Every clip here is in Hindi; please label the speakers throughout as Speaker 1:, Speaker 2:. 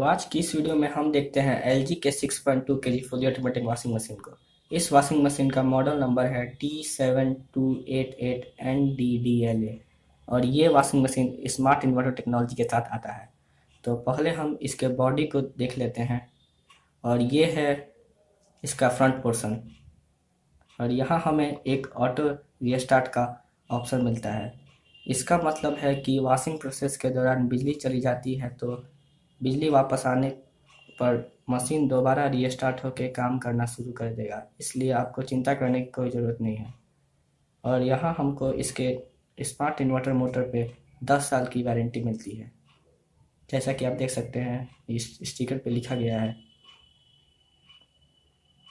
Speaker 1: तो आज की इस वीडियो में हम देखते हैं LG के 6.2 KG fully automatic washing machine को। इस वॉशिंग मशीन का मॉडल नंबर है T7288NDDLA और ये washing machine smart inverter technology के साथ आता है। तो पहले हम इसके बॉडी को देख लेते हैं और ये है इसका फ्रंट पोर्शन और यहाँ हमें एक ऑटो रीस्टार्ट का ऑप्शन मिलता है। इसका मतलब है कि वॉशिंग प्रोसेस के दौरान बिजली चली जाती है तो बिजली वापस आने पर मशीन दोबारा रीस्टार्ट होकर काम करना शुरू कर देगा, इसलिए आपको चिंता करने की कोई ज़रूरत नहीं है। और यहाँ हमको इसके स्मार्ट इन्वर्टर मोटर पे 10 साल की वारंटी मिलती है, जैसा कि आप देख सकते हैं इस स्टिकर पे लिखा गया है।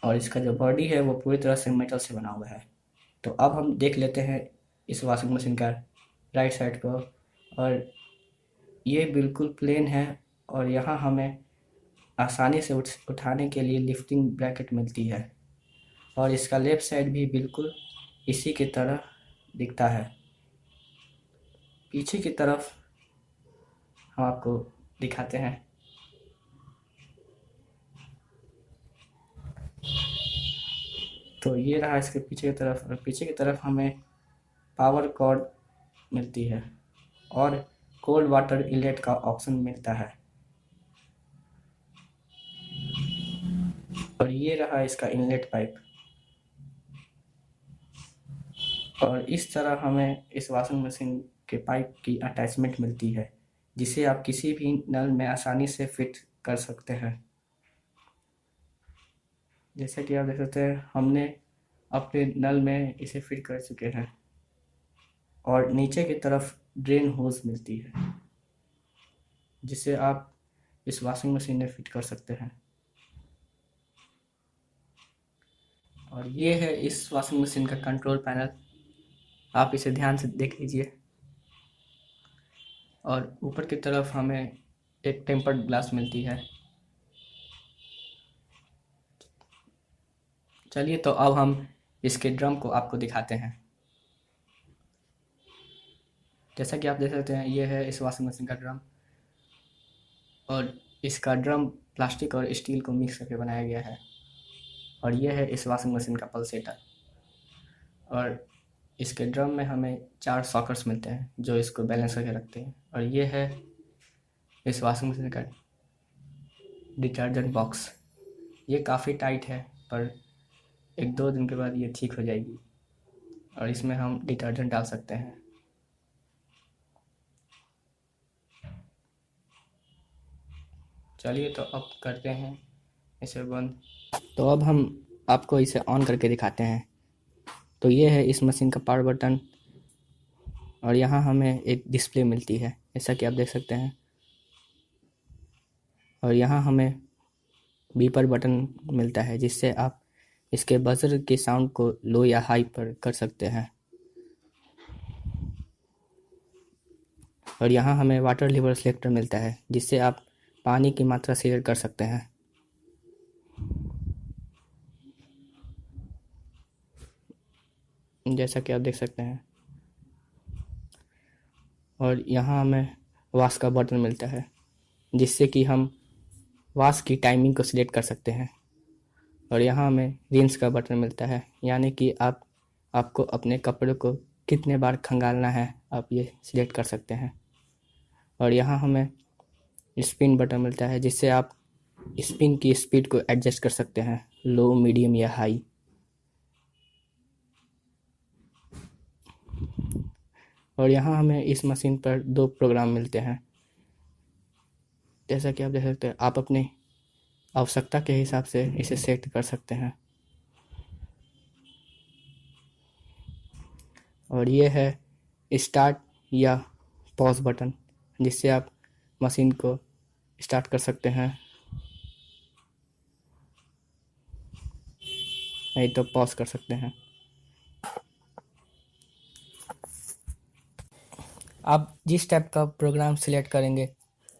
Speaker 1: और इसका जो बॉडी है वो पूरी तरह से मेटल से बना हुआ है। तो अब हम देख लेते हैं इस वॉशिंग मशीन का राइट साइड को, और ये बिल्कुल प्लेन है और यहाँ हमें आसानी से उठाने के लिए लिफ्टिंग ब्रैकेट मिलती है। और इसका लेफ्ट साइड भी बिल्कुल इसी की तरह दिखता है। पीछे की तरफ हम आपको दिखाते हैं। तो ये रहा इसके पीछे की तरफ, और पीछे की तरफ हमें पावर कॉर्ड मिलती है और कोल्ड वाटर इनलेट का ऑप्शन मिलता है। और ये रहा इसका इनलेट पाइप। और इस तरह हमें इस वॉशिंग मशीन के पाइप की अटैचमेंट मिलती है, जिसे आप किसी भी नल में आसानी से फिट कर सकते हैं। जैसा कि आप देख सकते हैं हमने अपने नल में इसे फिट कर चुके हैं। और नीचे की तरफ ड्रेन होज मिलती है, जिसे आप इस वॉशिंग मशीन में फिट कर सकते हैं। और ये है इस वॉशिंग मशीन का कंट्रोल पैनल, आप इसे ध्यान से देख लीजिए। और ऊपर की तरफ हमें एक टेम्पर्ड ग्लास मिलती है। चलिए तो अब हम इसके ड्रम को आपको दिखाते हैं। जैसा कि आप देख सकते हैं ये है इस वॉशिंग मशीन का ड्रम, और इसका ड्रम प्लास्टिक और स्टील को मिक्स करके बनाया गया है। और ये है इस वॉशिंग मशीन का पल्सेटर। और इसके ड्रम में हमें 4 सॉकेट्स मिलते हैं जो इसको बैलेंस करके रखते हैं। और ये है इस वॉशिंग मशीन का डिटर्जेंट बॉक्स। ये काफ़ी टाइट है पर 1-2 दिन के बाद ये ठीक हो जाएगी और इसमें हम डिटर्जेंट डाल सकते हैं। चलिए तो अब करते हैं इसे बंद। तो अब हम आपको इसे ऑन करके दिखाते हैं। तो ये है इस मशीन का पावर बटन, और यहाँ हमें एक डिस्प्ले मिलती है जैसा कि आप देख सकते हैं। और यहाँ हमें बीपर बटन मिलता है, जिससे आप इसके बजर के साउंड को लो या हाई पर कर सकते हैं। और यहाँ हमें वाटर लेवल सिलेक्टर मिलता है, जिससे आप पानी की मात्रा सिलेक्ट कर सकते हैं। जैसा कि आप देख सकते हैं। और यहाँ हमें वॉश का बटन मिलता है, जिससे कि हम वॉश की टाइमिंग को सिलेक्ट कर सकते हैं। और यहाँ हमें रिंस का बटन मिलता है, यानी कि आपको अपने कपड़े को कितने बार खंगालना है आप ये सिलेक्ट कर सकते हैं। और यहाँ हमें स्पिन बटन मिलता है, जिससे आप स्पिन की स्पीड को एडजस्ट कर सकते हैं, लो, मीडियम या हाई। और यहाँ हमें इस मशीन पर 2 प्रोग्राम मिलते हैं। जैसा कि आप देख सकते हैं, आप अपनी आवश्यकता के हिसाब से इसे सेट कर सकते हैं। और ये है स्टार्ट या पॉज बटन, जिससे आप मशीन को स्टार्ट कर सकते हैं, नहीं तो पॉज कर सकते हैं। आप जिस टाइप का प्रोग्राम सिलेक्ट करेंगे,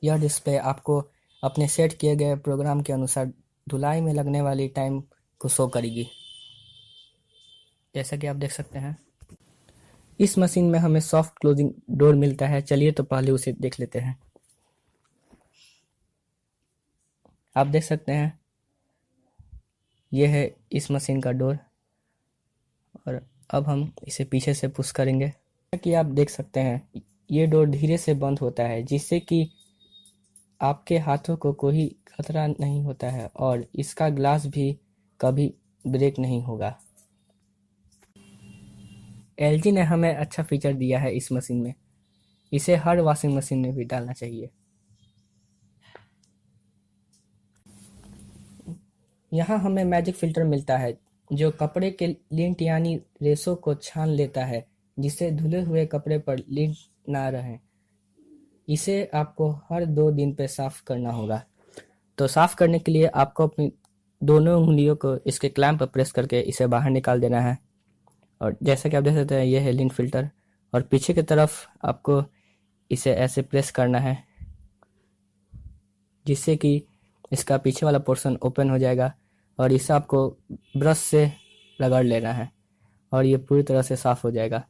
Speaker 1: यह डिस्प्ले आपको अपने सेट किए गए प्रोग्राम के अनुसार धुलाई में लगने वाली टाइम को शो करेगी, जैसा कि आप देख सकते हैं। इस मशीन में हमें सॉफ्ट क्लोजिंग डोर मिलता है। चलिए तो पहले उसे देख लेते हैं। आप देख सकते हैं ये है इस मशीन का डोर, और अब हम इसे पीछे से पुश करेंगे। जैसा कि आप देख सकते हैं ये डोर धीरे से बंद होता है, जिससे कि आपके हाथों को कोई खतरा नहीं होता है और इसका ग्लास भी कभी ब्रेक नहीं होगा। एलजी ने हमें अच्छा फीचर दिया है इस मशीन में, इसे हर वॉशिंग मशीन में भी डालना चाहिए। यहाँ हमें मैजिक फिल्टर मिलता है जो कपड़े के लिंट यानी रेशों को छान लेता है, जिससे धुले हुए कपड़े पर लिंट ना रहे। इसे आपको हर 2 दिन पे साफ करना होगा। तो साफ करने के लिए आपको अपनी दोनों उंगलियों को इसके क्लैंप पर प्रेस करके इसे बाहर निकाल देना है। और जैसा कि आप देख सकते हैं ये है लिंट फिल्टर, और पीछे की तरफ आपको इसे ऐसे प्रेस करना है जिससे कि इसका पीछे वाला पोर्शन ओपन हो जाएगा, और इसे आपको ब्रश से रगड़ लेना है और ये पूरी तरह से साफ हो जाएगा।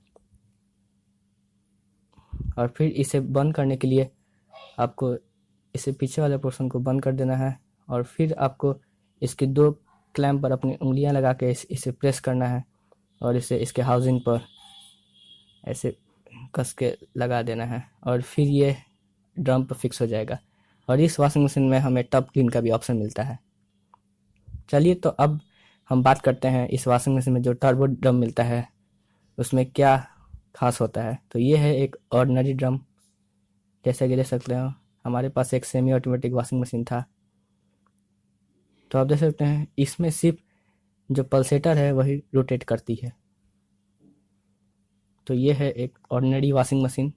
Speaker 1: और फिर इसे बंद करने के लिए आपको इसे पीछे वाले पोर्शन को बंद कर देना है, और फिर आपको इसके 2 क्लैंप पर अपनी उंगलियां लगा के इसे प्रेस करना है और इसे इसके हाउसिंग पर ऐसे कस के लगा देना है, और फिर ये ड्रम पर फिक्स हो जाएगा। और इस वॉशिंग मशीन में हमें टब क्लीन का भी ऑप्शन मिलता है। चलिए तो अब हम बात करते हैं इस वॉशिंग मशीन में जो टर्बो ड्रम मिलता है उसमें क्या खास होता है। तो ये है एक ऑर्डिनरी ड्रम, जैसे कि देख सकते हो हमारे पास एक सेमी ऑटोमेटिक वॉशिंग मशीन था। तो आप देख सकते हैं इसमें सिर्फ जो पल्सेटर है वही रोटेट करती है। तो ये है एक ऑर्डिनरी वॉशिंग मशीन।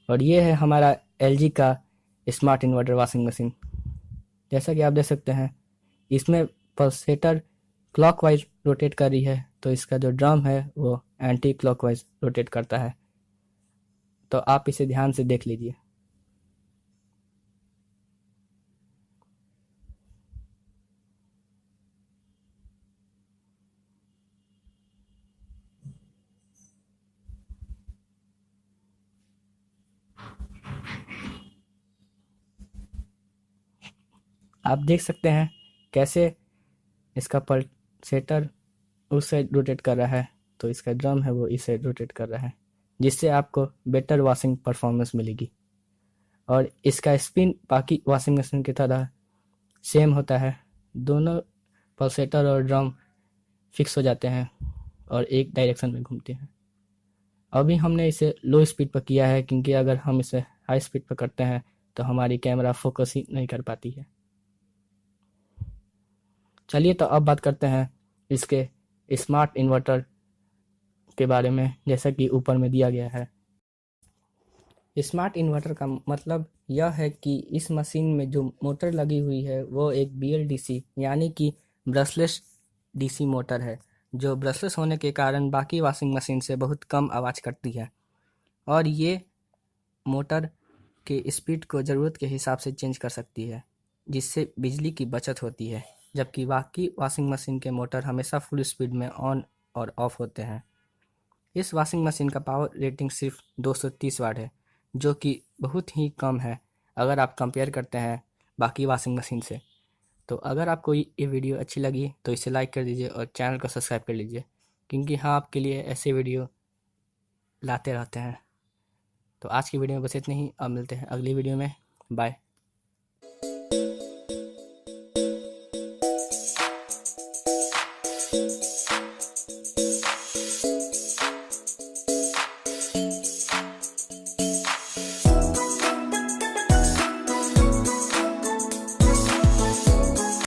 Speaker 1: और ये है हमारा एलजी का स्मार्ट इन्वर्टर वॉशिंग मशीन। जैसा कि आप देख सकते हैं इसमें पल्सेटर क्लॉकवाइज रोटेट कर रही है, तो इसका जो ड्रम है वो एंटी क्लॉकवाइज रोटेट करता है। तो आप इसे ध्यान से देख लीजिए। आप देख सकते हैं कैसे इसका पल्सेटर उस साइड रोटेट कर रहा है, तो इसका ड्रम है वो इस साइड रोटेट कर रहा है, जिससे आपको बेटर वॉशिंग परफॉर्मेंस मिलेगी। और इसका स्पिन बाकी वॉशिंग मशीन की तरह सेम होता है। दोनों पल्सेटर और ड्रम फिक्स हो जाते हैं और एक डायरेक्शन में घूमते हैं। अभी हमने इसे लो स्पीड पर किया है क्योंकि अगर हम इसे हाई स्पीड पर करते हैं तो हमारी कैमरा फोकस ही नहीं कर पाती है। चलिए तो अब बात करते हैं इसके स्मार्ट इन्वर्टर के बारे में, जैसा कि ऊपर में दिया गया है। स्मार्ट इन्वर्टर का मतलब यह है कि इस मशीन में जो मोटर लगी हुई है वो एक BLDC यानी कि ब्रशलेस DC मोटर है, जो ब्रशलेस होने के कारण बाकी वॉशिंग मशीन से बहुत कम आवाज़ करती है। और ये मोटर के स्पीड को ज़रूरत के हिसाब से चेंज कर सकती है, जिससे बिजली की बचत होती है, जबकि बाकी वॉशिंग मशीन के मोटर हमेशा फुल स्पीड में ऑन और ऑफ होते हैं। इस वॉशिंग मशीन का पावर रेटिंग सिर्फ 230 वाट है, जो कि बहुत ही कम है अगर आप कंपेयर करते हैं बाकी वॉशिंग मशीन से। तो अगर आपको ये वीडियो अच्छी लगी तो इसे लाइक कर दीजिए और चैनल को सब्सक्राइब कर लीजिए, क्योंकि हाँ आपके लिए ऐसे वीडियो लाते रहते हैं। तो आज की वीडियो में बस इतनी ही, अब मिलते हैं अगली वीडियो में। बाय।